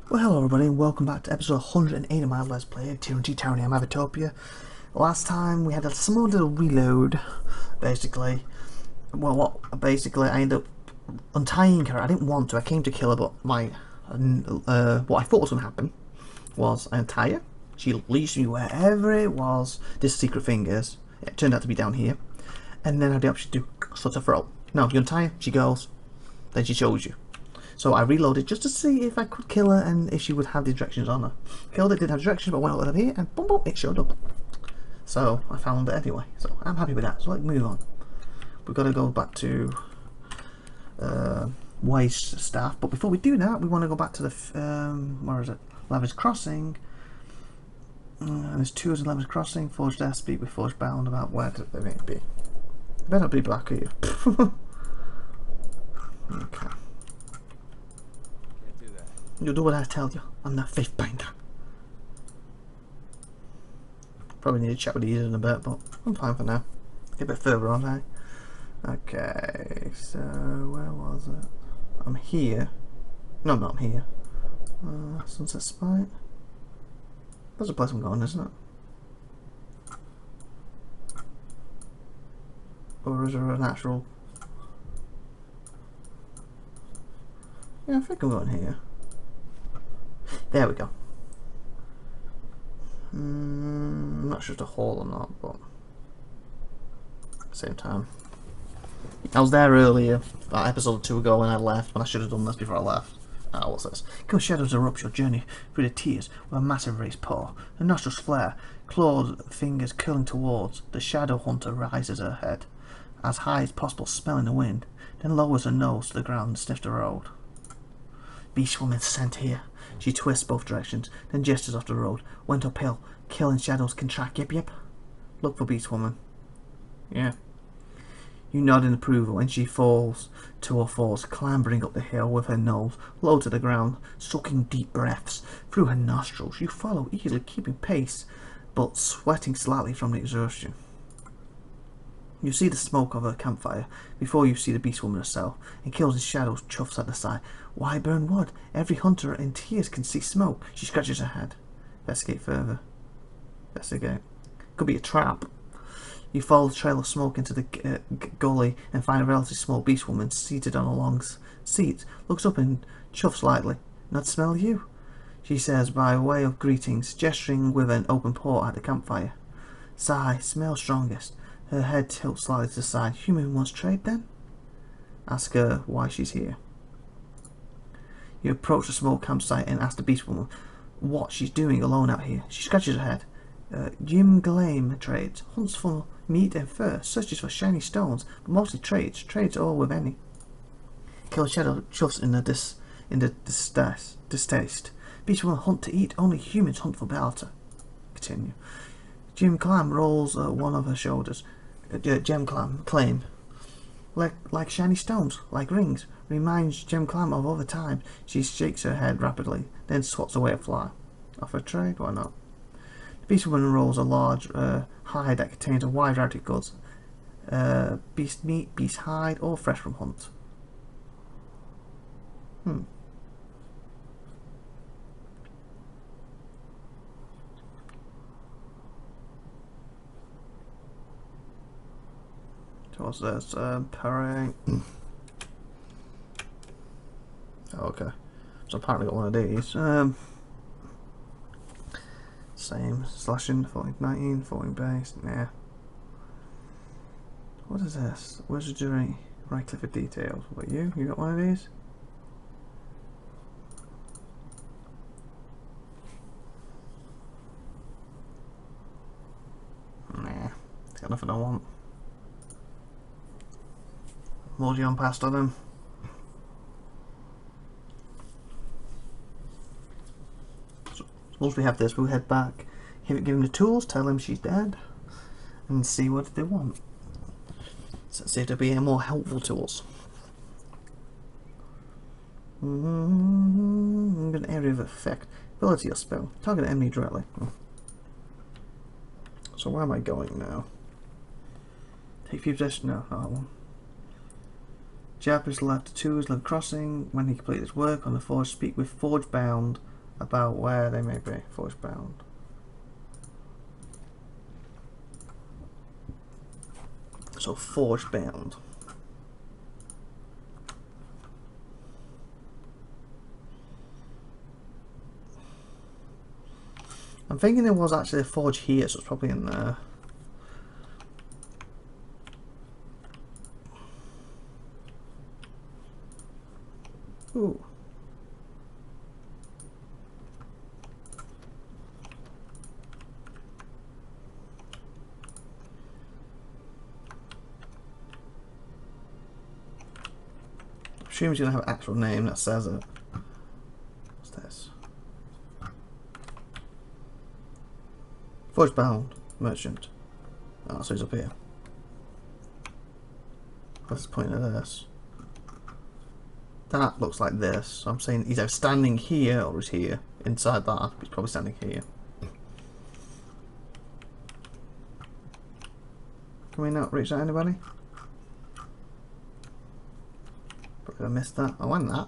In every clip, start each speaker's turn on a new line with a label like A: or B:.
A: Well, hello everybody and welcome back to episode 108 of my Let's Play Tyranny, I'm IVATOPia. Last time we had a small little reload, basically. Well, basically I ended up untying her. I didn't want to, I came to kill her, but what I thought was going to happen was I untie her. She leads me wherever it was. This secret thing is, it turned out to be down here. And then I had the option to sort of throw. Now, if you untie her, she goes, then she shows you. So I reloaded just to see if I could kill her and if she would have the directions on her. Killed it, didn't have directions, but went over here and boom boom, it showed up. So I found it anyway. So I'm happy with that. So let's move on. We've got to go back to waste staff, but before we do that, we want to go back to the where is it? Lavish Crossing. And there's two in Lavish Crossing. Forged Air, speak with Forged Bound about where they may be. Better be back here. Okay. You do what I tell you. I'm not faith binder. Probably need to chat with these in a bit, but I'm fine for now. Get a bit further on, eh? Okay, so where was it? I'm here. No, not here. Sunset Spike. That's the place I'm going, isn't it? Or is there a natural? Yeah, I think I'm going here. There we go. I'm not sure if it's a hole or not, but at the same time. I was there earlier, about episode 2 ago when I left, but I should have done this before I left. What's this? Come shadows erupt your journey through the tears with a massive raised paw. The nostrils flare, clawed fingers curling towards. The shadow hunter rises her head, as high as possible, smelling the wind, then lowers her nose to the ground and sniffs the road. Beast woman sent here. She twists both directions, then gestures off the road. Went uphill. Killing shadows can track. Yep. Look for Beast woman. Yeah. You nod in approval, and she falls to her fours, clambering up the hill with her nose low to the ground, sucking deep breaths through her nostrils. You follow easily, keeping pace, but sweating slightly from the exertion. You see the smoke of her campfire before you see the beast woman herself, and kills in shadows chuffs at the side. Why burn wood? Every hunter in tears can see smoke. She scratches her head. Investigate further. Investigate. Could be a trap. You follow the trail of smoke into the gully and find a relatively small beast woman seated on a long seat. Looks up and chuffs lightly. Not smell you? She says by way of greetings, gesturing with an open paw at the campfire. Sigh, smell strongest. Her head tilts slightly to the side. Human wants trade then? Ask her why she's here. You approach the small campsite and ask the beast woman what she's doing alone out here. She scratches her head. Jim Glame trades. Hunts for meat and fur. Searches for shiny stones. But mostly trades. Trades all with any. Kill Shadow chuffs in the distaste. Beast woman hunt to eat. Only humans hunt for barter. Continue. Jim Clam rolls one of her shoulders. Gem Claim. Like shiny stones, like rings. Reminds Gem Clam of other times. She shakes her head rapidly, then swats away a fly. Offer trade? Why not? The beast woman rolls a large hide that contains a wide variety of goods. Beast meat, beast hide, all fresh from hunt. So what's this? Parang. Okay. So apparently got one of these. Same. Slashing, falling 19, falling base. Nah. What is this? Where's the jury? Right click for details. What about you? You got one of these? Nah. It's got nothing I want. Load you on past on him. So, once we have this, we'll head back, give him the tools, tell him she's dead, and see what they want. So see if they'll be more helpful to us. An area of effect. Ability or spell. Target enemy directly. So where am I going now? Take few possession. No, not that one. Jab is left to 2 is level crossing. When he completes his work on the forge, speak with Forge Bound about where they may be forge bound. So forge bound. I'm thinking there was actually a forge here, so it's probably in there. Ooh. I assume he's going to have an actual name that says it. What's this? Forge bound merchant. Oh, so he's up here. What's the point of this? That looks like this. So I'm saying he's either standing here or he's here. Inside that, he's probably standing here. Can we not reach out anybody? Probably I missed that. I went that.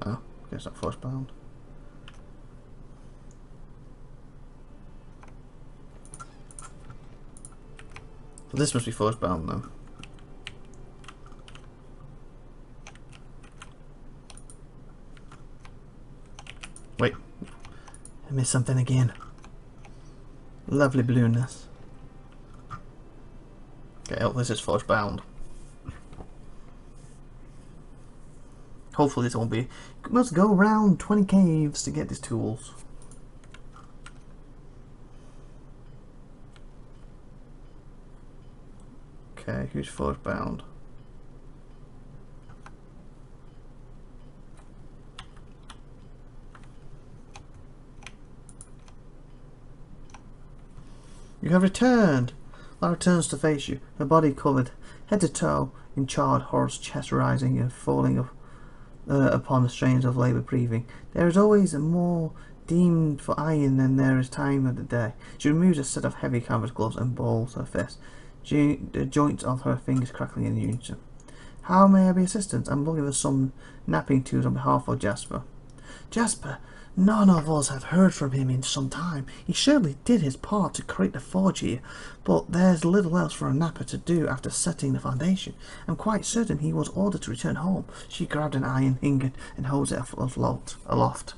A: Oh, guess that force bound. So this must be force bound then. Wait, I missed something again. Lovely blueness. Okay, oh, this is force bound. Hopefully this won't be. Must go around 20 caves to get these tools. Okay, who's force bound? You have returned! Lara turns to face you, her body covered head to toe in charred horse, chest rising and falling upon the strains of labour breathing. There is always more deemed for iron than there is time of the day. She removes a set of heavy canvas gloves and balls her fist, the joints of her fingers crackling in unison. How may I be assistant? I'm looking for some napping tools on behalf of Jasper. Jasper! None of us have heard from him in some time. He surely did his part to create the forge here, but there's little else for a napper to do after setting the foundation. I'm quite certain he was ordered to return home. She grabbed an iron ingot and holds it aloft.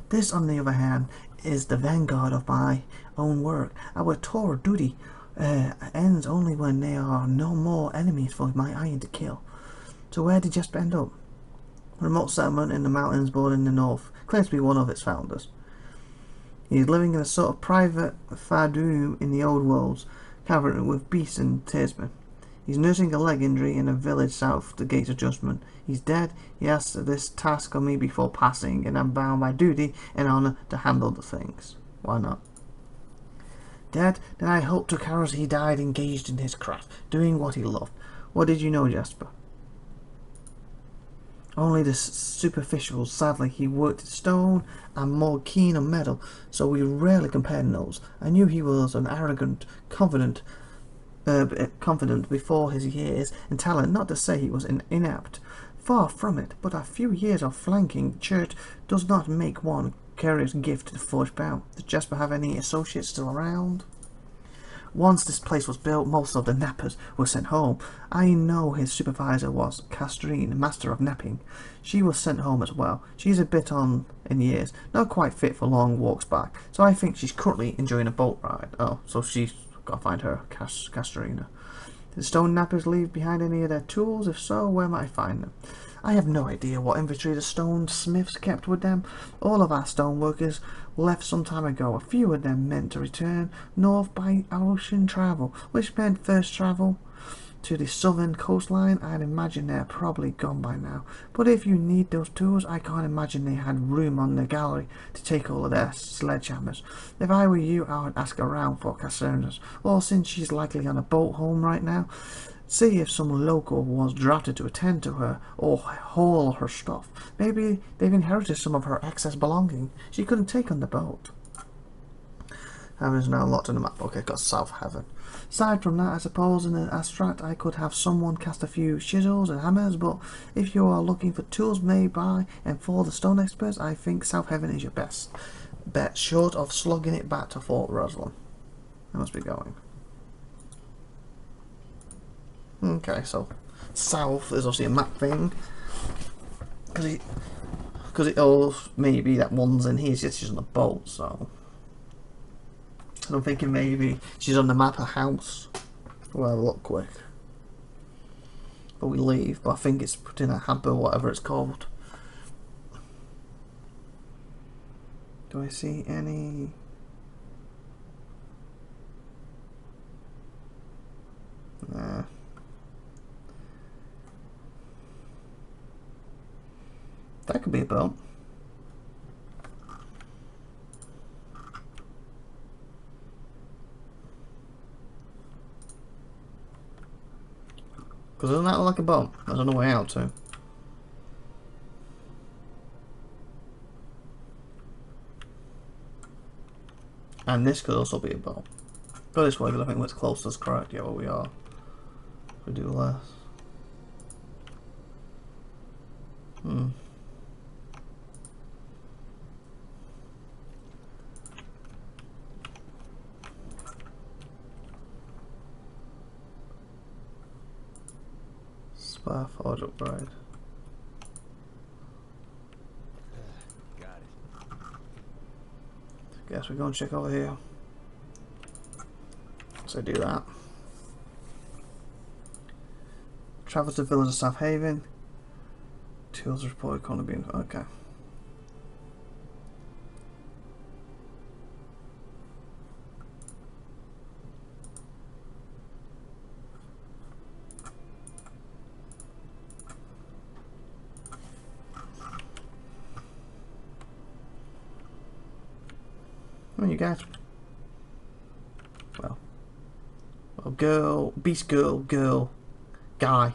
A: This, on the other hand, is the vanguard of my own work. Our tour of duty ends only when there are no more enemies for my iron to kill. So where did Jasper end up? A remote settlement in the mountains bordering the north, claims to be one of its founders. He is living in a sort of private fadum in the old worlds, covered with beasts and tradesmen. He's nursing a leg injury in a village south of the Gates of Judgment. He's dead. He asked this task of me before passing, and I'm bound by duty and honour to handle the things. Why not? Dead? Then I hope to carouse he died engaged in his craft, doing what he loved. What did you know, Jasper? Only the superficial. Sadly, he worked stone and more keen on metal, so we rarely compared notes. I knew he was an arrogant, confident before his years and talent, not to say he was inept. Far from it, but a few years of flanking church does not make one curious gift to the forge bound. Does Jasper have any associates still around? Once this place was built, most of the nappers were sent home. I know his supervisor was Castrine, master of napping. She was sent home as well. She's a bit on in years, not quite fit for long walks back, so I think she's currently enjoying a boat ride. Oh, so she's got to find her, Castrina. Did the stone nappers leave behind any of their tools? If so, where might I find them? I have no idea what inventory the stone smiths kept with them. All of our stone workers left some time ago. A few of them meant to return north by ocean travel, which meant first travel to the southern coastline. I'd imagine they're probably gone by now. But if you need those tools, I can't imagine they had room on the gallery to take all of their sledgehammers. If I were you, I would ask around for Casernas, or since she's likely on a boat home right now, see if some local was drafted to attend to her or haul her stuff. Maybe they've inherited some of her excess belonging she couldn't take on the boat. Heaven is now locked in the map. Okay, got South Heaven. Aside from that, I suppose in the abstract I could have someone cast a few chisels and hammers, but if you are looking for tools made by and for the stone experts, I think South Heaven is your best bet, short of slugging it back to Fort Roslyn. I must be going. Okay, so South is obviously a map thing. Because it all maybe that one's in here, she's on the boat, so and I'm thinking maybe she's on the map of house. We'll have a look quick. But we leave, but I think it's put in a hamper, whatever it's called. Do I see any? Nah. That could be a boat. Because doesn't that look like a boat? There's no way out to. And this could also be a boat. Go this way because I think what's closest correct. Yeah, where we are. We do less. Spare forge upgrade.
B: Got it.
A: Guess we go and check over here. So do that. Travel to the village of South Haven. Tools reported corner being okay. What are you guys? Well, girl, beast girl, girl, guy.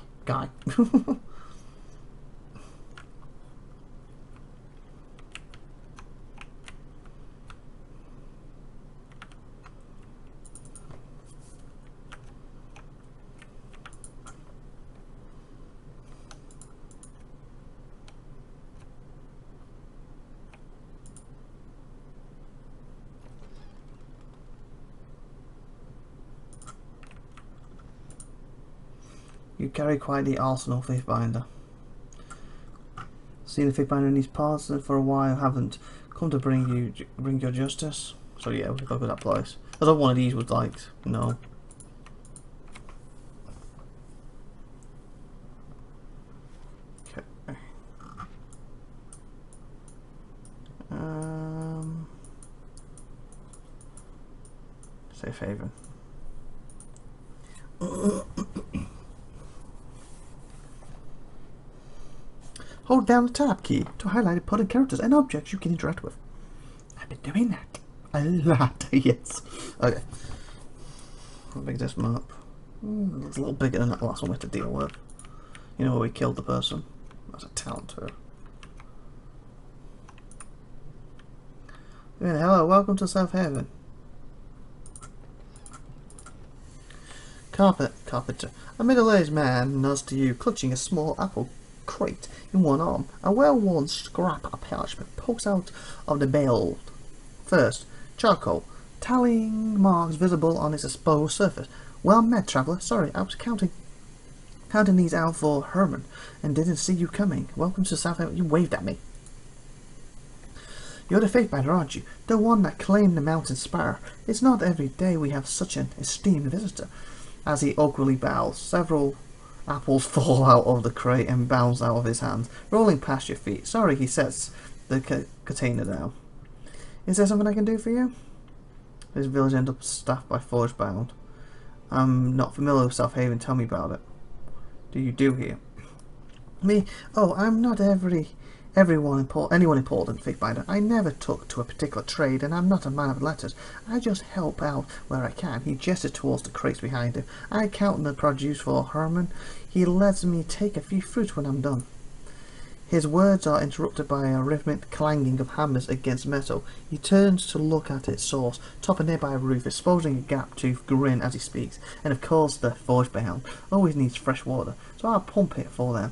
A: You carry quite the arsenal, Thiefbinder. Seen the Thiefbinder in these parts and for a while haven't come to bring your justice. So yeah, we'll go to that place. I thought one of these was like, no. Okay. Safe haven. Hold down the tab key to highlight important characters and objects you can interact with. I've been doing that a lot, yes. Okay. How big is this map? It's a little bigger than that last one we had to deal with. You know where we killed the person? That's a town too. Hello, welcome to South Haven. Carpenter. A middle-aged man nods to you, clutching a small apple crate in one arm. A well-worn scrap of parchment pokes out of the bale. First, charcoal, tallying marks visible on its exposed surface. Well met, traveller. Sorry, I was counting these out for Herman and didn't see you coming. Welcome to South Haven. You waved at me. You're the Faithbinder, aren't you? The one that claimed the mountain spire. It's not every day we have such an esteemed visitor. As he awkwardly bows, several apples fall out of the crate and bounce out of his hands, rolling past your feet. Sorry, he sets the container down. Is there something I can do for you? This village ends up staffed by forge bound. I'm not familiar with South Haven. Tell me about it. Do you do here? Me? Oh, I'm not anyone important, Faithbinder. I never took to a particular trade, and I'm not a man of letters. I just help out where I can. He gestured towards the crates behind him. I count the produce for Herman. He lets me take a few fruits when I'm done. His words are interrupted by a rhythmic clanging of hammers against metal. He turns to look at its source, top a nearby roof, exposing a gap to grin as he speaks. And of course the forge-bound always needs fresh water, so I'll pump it for them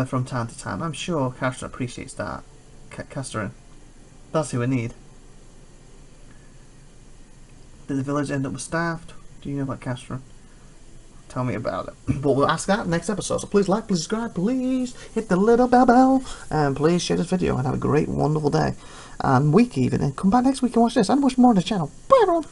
A: from time to time. I'm sure Castron appreciates that. Castron. That's who we need. Did the village end up starved? Do you know about Castron? Tell me about it. But we'll ask that next episode. So please like, please subscribe, please hit the little bell, and please share this video and have a great, wonderful day and week even. And come back next week and watch this and watch more on the channel. Bye everyone.